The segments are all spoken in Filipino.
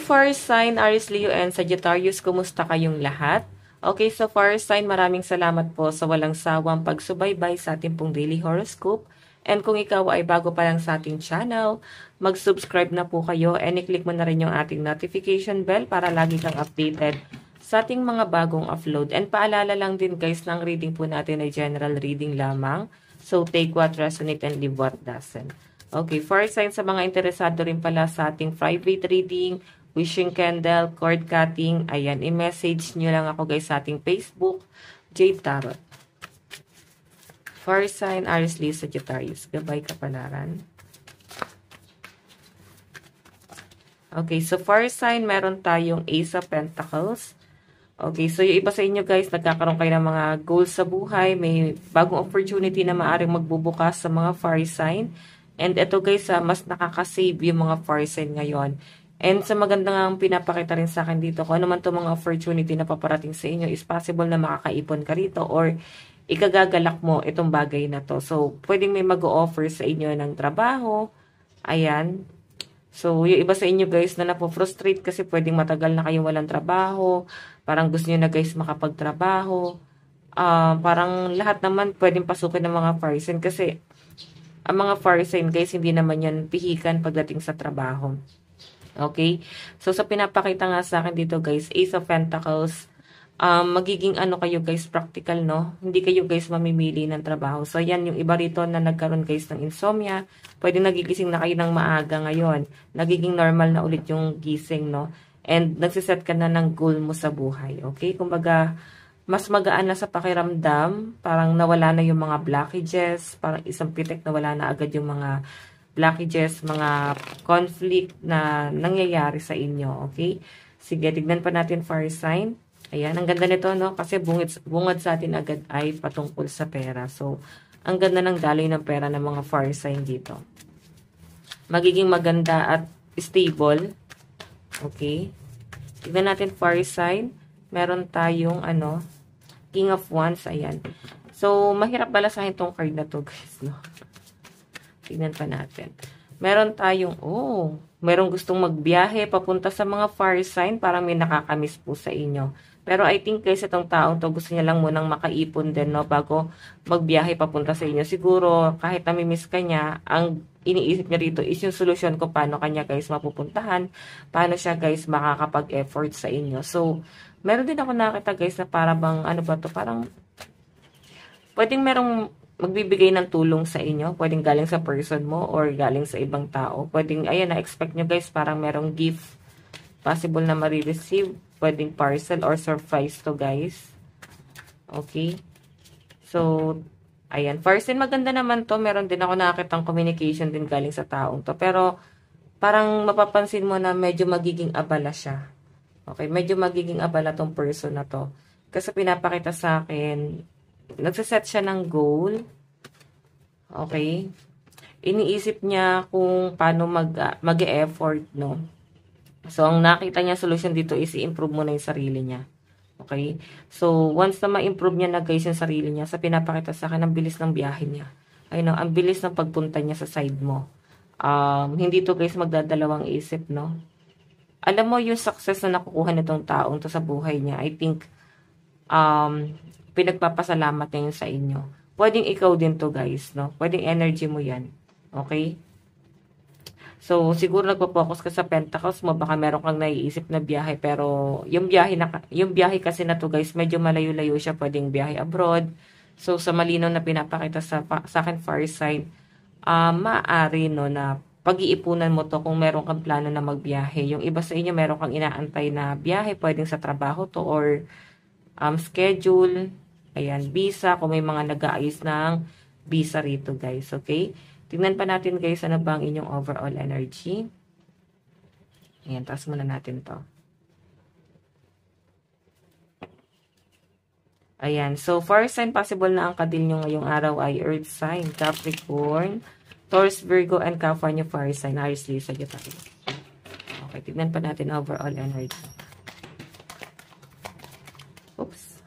fire sign, Aries, Leo, and Sagittarius, kumusta kayong lahat? Okay, so fire sign, maraming salamat po sa walang sawang pagsubaybay sa ating pong daily horoscope. And kung ikaw ay bago pa lang sa ating channel, mag-subscribe na po kayo and i-click mo na rin yung ating notification bell para lagi kang updated sa ating mga bagong upload. And paalala lang din guys, ng reading po natin ay general reading lamang. So take what resonate and leave what doesn't. Okay, fire sign sa mga interesado rin pala sa ating private reading, wishing candle, cord cutting, ayan, i-message nyo lang ako guys sa ating Facebook, Jade Tarot. Fire sign, Aries, Leo, Sagittarius, gabay kapalaran. Okay, so fire sign, meron tayong Ace of Pentacles. Okay, so yung iba sa inyo guys, nagkakaroon kayo ng mga goals sa buhay, may bagong opportunity na maaaring magbubukas sa mga fire sign. And ito guys, mas nakaka-save yung mga fire sign ngayon. And sa magandang pinapakita rin sa akin dito, kung ano man itong mga opportunity na paparating sa inyo, is possible na makakaipon ka rito or ikagagalak mo itong bagay na to. So, pwedeng may mag-o-offer sa inyo ng trabaho. Ayan. So, yung iba sa inyo guys na napo-frustrate kasi pwedeng matagal na kayong walang trabaho. Parang gusto nyo na guys makapagtrabaho. Parang lahat naman pwedeng pasukin ng mga fire sign kasi ang mga fire sign guys, hindi naman yan pihikan pagdating sa trabaho. Okay? So, sa pinapakita nga sa akin dito guys, Ace of Pentacles, magiging ano kayo guys, practical, no? Hindi kayo guys mamimili ng trabaho. So, yan yung iba rito na nagkaroon guys ng insomnia. Pwede nagigising na kayo ng maaga ngayon. Nagiging normal na ulit yung gising, no? And nagsiset ka na ng goal mo sa buhay. Okay? Kumbaga, mas magaan na sa pakiramdam, parang nawala na yung mga blockages, parang isang pitik nawala na agad yung mga blockages, mga conflict na nangyayari sa inyo, okay? Sige, tignan pa natin fire sign. Ayan, ang ganda nito, no? Kasi bungad sa atin agad ay patungkol sa pera. So, ang ganda ng daloy ng pera ng mga fire sign dito. Magiging maganda at stable. Okay? Tignan natin fire sign. Meron tayong, King of Wands, ayan. So, mahirap balasahin tong card na to, guys, no? Tignan pa natin. Meron tayong, merong gustong magbiyahe papunta sa mga fire sign, parang may nakakamiss po sa inyo. Pero I think guys, itong taong to gusto niya lang munang makaipon din, no, bago magbiyahe papunta sa inyo. Siguro, kahit namimiss ka niya, ang iniisip niya rito is yung solusyon ko paano kanya guys mapupuntahan, paano siya guys makakapag-effort sa inyo. So, meron din ako nakita guys na para bang, parang pwedeng merong magbibigay ng tulong sa inyo. Pwedeng galing sa person mo or galing sa ibang tao. Pwedeng, ayan, na-expect nyo guys, parang merong gift possible na marireceive. Pwedeng parcel or surprise to guys. Okay. So, ayan. First, maganda naman to. Meron din ako nakakitang communication din galing sa taong to. Pero, parang mapapansin mo na medyo magiging abala siya. Okay, medyo magiging abala tong person na to. Kasi pinapakita sa akin, nagsaset siya ng goal. Okay. Iniisip niya kung paano mag-e-effort, no? So, ang nakita niya solution dito is i-improve mo na yung sarili niya. Okay? So, once na ma-improve niya na guys yung sarili niya, sa pinapakita sa akin, ang bilis ng biyahe niya. Ayun, ang bilis ng pagpunta niya sa side mo. Hindi to guys magdadalawang isip, no? Alam mo yung success na nakukuha nitong taong to sa buhay niya, I think, pinagpapasalamat niya yun sa inyo. Pwedeng ikaw din to guys, no? Pwedeng energy mo yan. Okay? So, siguro nagpo-focus ka sa Pentacles mo, baka meron kang naiisip na biyahe, pero yung biyahe kasi na to guys, medyo malayo-layo siya, pwedeng biyahe abroad. So, sa malinaw na pinapakita sa akin fire sign, maaari, no, na pag-iipunan mo to kung meron kang plano na magbiyahe. Yung iba sa inyo, meron kang inaantay na biyahe, pwedeng sa trabaho to or schedule, ayan, visa, kung may mga nag-aayos ng visa rito guys, okay? Tingnan pa natin guys, ano ba ang inyong overall energy. Ayan, taas muna natin to. Ayan, so fire sign, possible na ang kadil nyo ngayong araw ay Earth sign, Capricorn, Taurus, Virgo, and Capricorn fire sign, Aries, Leo, Sagittarius. Okay, tignan pa natin overall energy. Oops.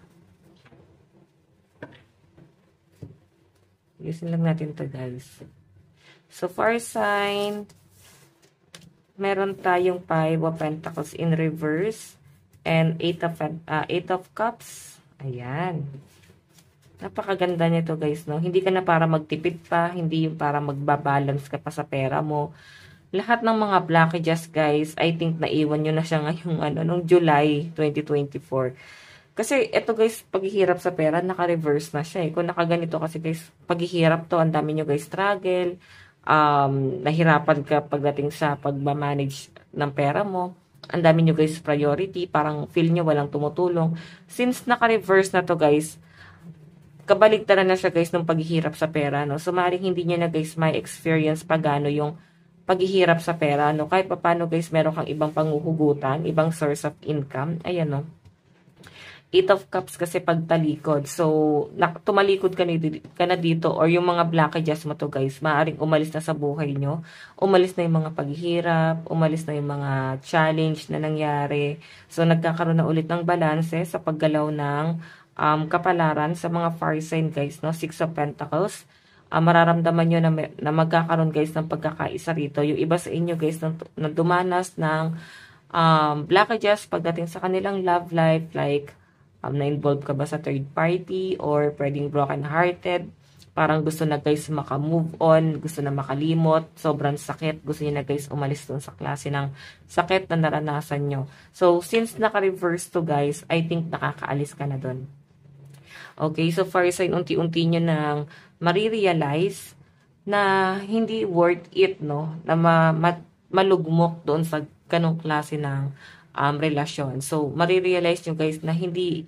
Ayusin lang natin to guys. So, fire sign, meron tayong 5 of Pentacles in reverse and 8 of Cups. Ayan. Napakaganda nito guys, no? Hindi ka na para magtipid pa, hindi yung para magbabalance ka pa sa pera mo. Lahat ng mga blockages guys, I think naiwan nyo na siya ngayong nung July 2024. Kasi ito guys, paghihirap sa pera, naka-reverse na siya eh. Kung nakaganito kasi guys, paghihirap to, ang dami nyo guys struggle, nahirapan ka pagdating sa pagmamanage ng pera mo, ang dami nyo guys priority, parang feel nyo walang tumutulong. Since naka-reverse na to guys, kabaligtaran na siya guys ng paghihirap sa pera, no? So, maaaring hindi niya na guys may experience pagano yung paghihirap sa pera, no? Kahit paano guys, meron kang ibang panguhugutan, ibang source of income. Ayan, no? 8 of Cups kasi pagtalikod. So, tumalikod ka na dito or yung mga blockages mo to guys, maaaring umalis na sa buhay nyo. Umalis na yung mga paghihirap, umalis na yung mga challenge na nangyari. So, nagkakaroon na ulit ng balanse sa paggalaw ng kapalaran sa mga fire sign guys, no? 6 of Pentacles. Mararamdaman nyo na magkakaroon guys ng pagkakaisa rito. Yung iba sa inyo guys na dumanas ng blockages pagdating sa kanilang love life, like na-involve ka ba sa third party or pwedeng broken hearted, parang gusto na guys maka-move on, gusto na makalimot, sobrang sakit, gusto niyo na guys umalis dun sa klase ng sakit na naranasan nyo. So since naka-reverse to guys, I think nakakaalis ka na dun. Okay, so fire sign, unti-unti nyo nang marirealize na hindi worth it, no? Na malugmok doon sa ganong klase ng relasyon. So, marirealize nyo guys na hindi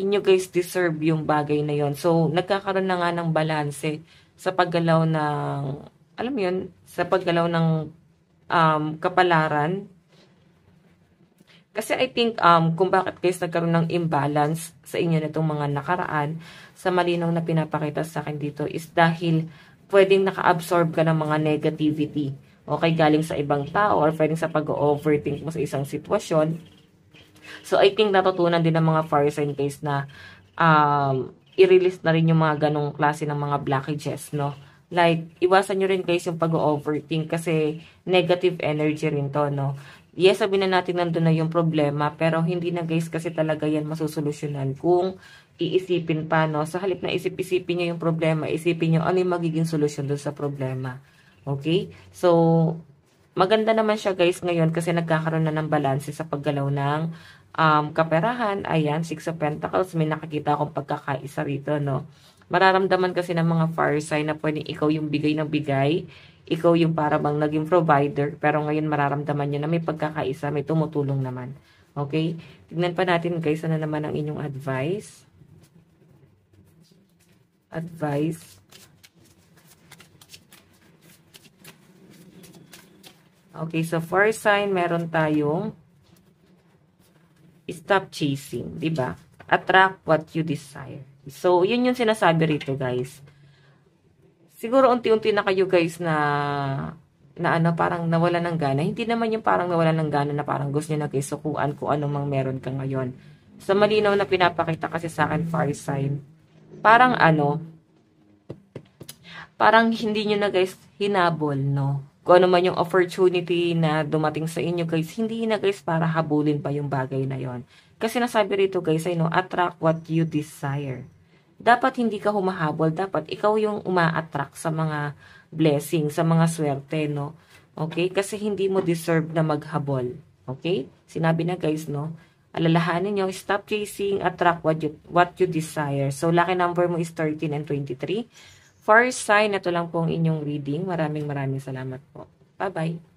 nyo guys deserve yung bagay na yon. So, nagkakaroon na nga ng balanse sa paggalaw ng, alam mo yun, sa paggalaw ng kapalaran. Kasi I think kung bakit guys nagkaroon ng imbalance sa inyo nitong mga nakaraan, sa malinaw na pinapakita sa akin dito is dahil pwedeng naka-absorb ka ng mga negativity. Okay, galing sa ibang tao or pwedeng sa pag-overthink mo sa isang sitwasyon. So I think natutunan din ng mga fire sign guys na i-release na rin yung mga ganong klase ng mga blockages, no? Like, iwasan nyo rin guys yung pag-overthink kasi negative energy rin to, no? Yes, sabihin na natin nandun na yung problema, pero hindi na guys kasi talaga yan masusolusyonan kung iisipin pa, no? Sa halip na isip-isipin nyo yung problema, isipin nyo ano yung magiging solusyon dun sa problema. Okay? So, maganda naman siya guys ngayon kasi nagkakaroon na ng balanse sa paggalaw ng kaperahan. Ayan, 6 of Pentacles, may nakikita akong pagkakaisa rito, no? Mararamdaman kasi ng mga fire sign na pwedeng ikaw yung bigay ng bigay, ikaw yung para bang naging provider, pero ngayon mararamdaman nyo na may pagkakaisa, may tumutulong naman. Okay? Tignan pa natin guys, ano naman ang inyong advice. Okay, so fire sign, meron tayong stop chasing, di ba? Attract what you desire. So, yun yung sinasabi rito, guys. Siguro unti-unti na kayo, guys, na parang nawala ng gana. Hindi naman yung parang nawala ng gana na parang gusto nyo na guys sukuan kung anong mang meron ka ngayon. Sa malinaw na pinapakita kasi sa akin, fire sign, parang parang hindi nyo na guys hinabol, no? Kung ano man yung opportunity na dumating sa inyo guys, hindi na guys para habulin pa yung bagay na yon. Kasi nasabi rito guys, attract what you desire. Dapat hindi ka humahabol, dapat ikaw yung uma-attract sa mga blessing, sa mga swerte, no? Okay? Kasi hindi mo deserve na maghabol. Okay? Sinabi na guys, no? Alalahanin nyo, stop chasing, attract what you desire. So, lucky number mo is 13 and 23. Fire sign, ito lang po ang inyong reading. Maraming salamat po. Bye-bye.